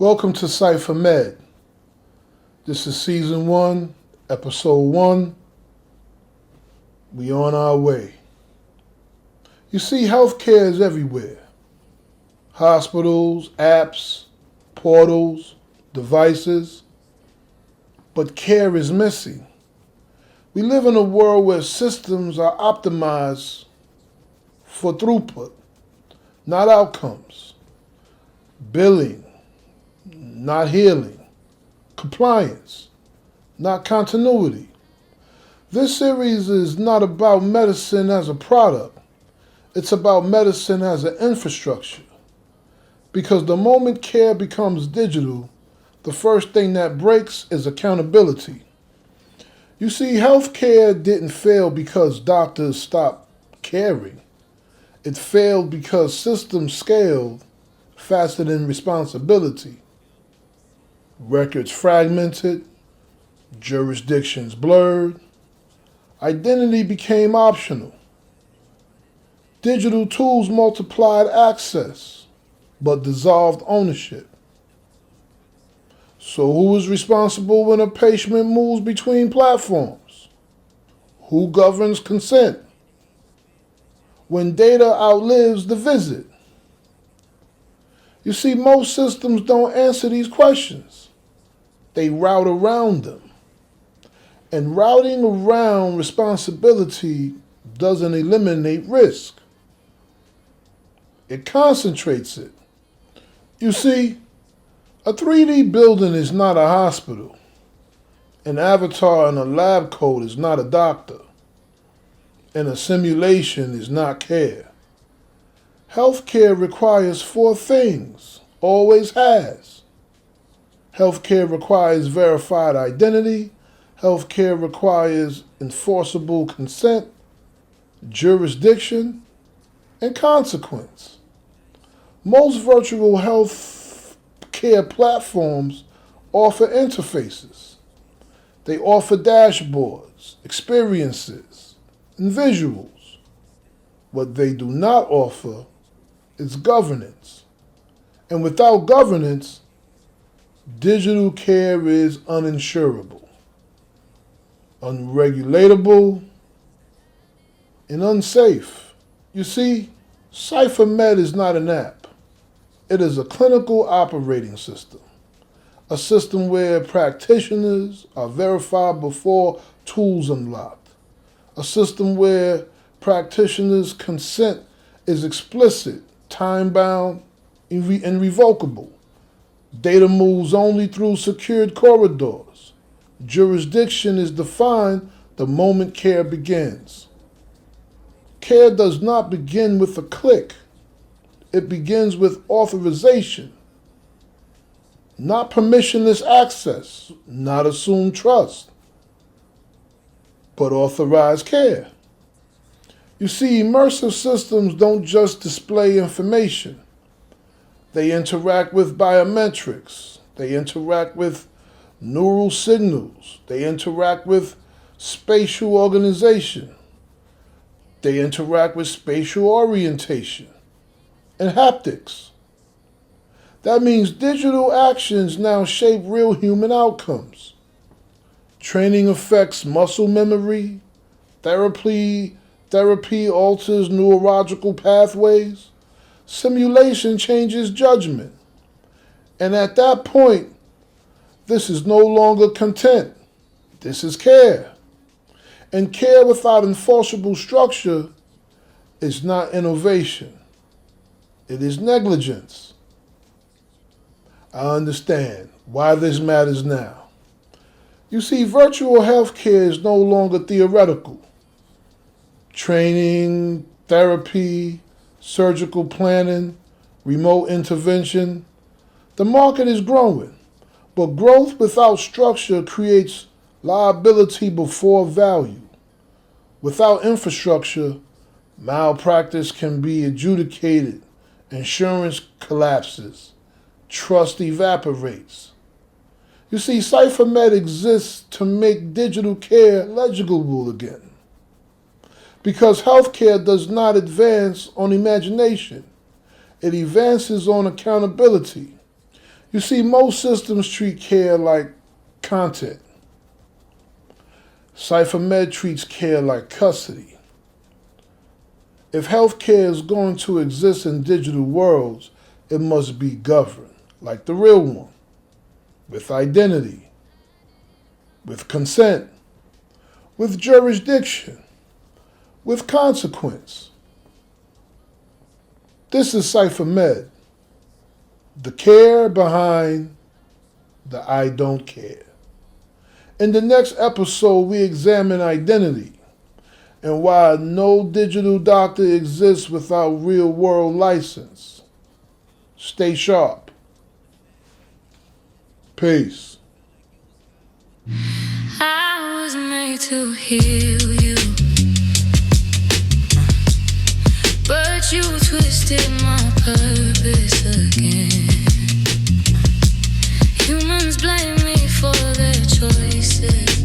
Welcome to Cipher Med. This is Season 1, Episode 1. We on our way. You see, healthcare is everywhere. Hospitals, apps, portals, devices. But care is missing. We live in a world where systems are optimized for throughput, not outcomes. Billing, not healing. Compliance, not continuity. This series is not about medicine as a product. It's about medicine as an infrastructure. Because the moment care becomes digital, the first thing that breaks is accountability. You see, healthcare didn't fail because doctors stopped caring. It failed because systems scaled faster than responsibility. Records fragmented, jurisdictions blurred, identity became optional. Digital tools multiplied access, but dissolved ownership. So who is responsible when a patient moves between platforms? Who governs consent? When data outlives the visit? You see, most systems don't answer these questions. They route around them. And routing around responsibility doesn't eliminate risk. It concentrates it. You see, a 3D building is not a hospital. An avatar in a lab coat is not a doctor. And a simulation is not care. Healthcare requires 4 things, always has. Healthcare requires verified identity. Healthcare requires enforceable consent, jurisdiction, and consequence. Most virtual health care platforms offer interfaces. They offer dashboards, experiences, and visuals. What they do not offer is governance. And without governance, digital care is uninsurable, unregulatable, and unsafe. You see, Cipher Med is not an app. It is a clinical operating system. A system where practitioners are verified before tools unlocked. A system where practitioners' consent is explicit, time-bound, and revocable. Data moves only through secured corridors. Jurisdiction is defined the moment care begins. Care does not begin with a click. It begins with authorization. Not permissionless access, not assumed trust, but authorized care. You see, immersive systems don't just display information. They interact with biometrics. They interact with neural signals. They interact with spatial organization. They interact with spatial orientation and haptics. That means digital actions now shape real human outcomes. Training affects muscle memory. Therapy alters neurological pathways. Simulation changes judgment. And at that point, this is no longer content. This is care. And care without enforceable structure is not innovation. It is negligence. I understand why this matters now. You see, virtual healthcare is no longer theoretical. Training, therapy, surgical planning, remote intervention. The market is growing, but growth without structure creates liability before value. Without infrastructure, malpractice can be adjudicated, insurance collapses, trust evaporates. You see, Cipher Med exists to make digital care legible again. Because healthcare does not advance on imagination. It advances on accountability. You see, most systems treat care like content. Cipher Med treats care like custody. If healthcare is going to exist in digital worlds, it must be governed, like the real one, with identity, with consent, with jurisdiction, with consequence. This is Cipher Med, the care behind the I don't care. In the next episode, we examine identity and why no digital doctor exists without real-world license. Stay sharp. Peace. I was made to heal you, but you twisted my purpose again. Humans blame me for their choices,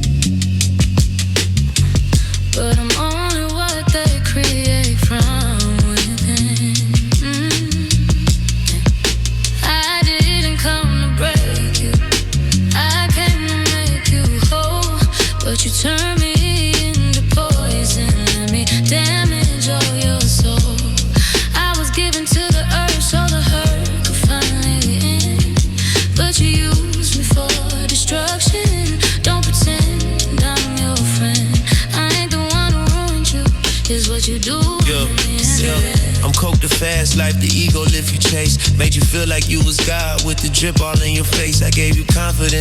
but I'm only what they create from within. I didn't come to break you, I came to make you whole, but you turned me into poison, let me damage all your soul. I was given to the earth so the hurt could finally end, but you used me for destruction. Don't pretend I'm your friend, I ain't the one who ruined you, is what you do. I'm coked to fast life, the ego lift you chase. Made you feel like you was God with the drip all in your face. I gave you confidence.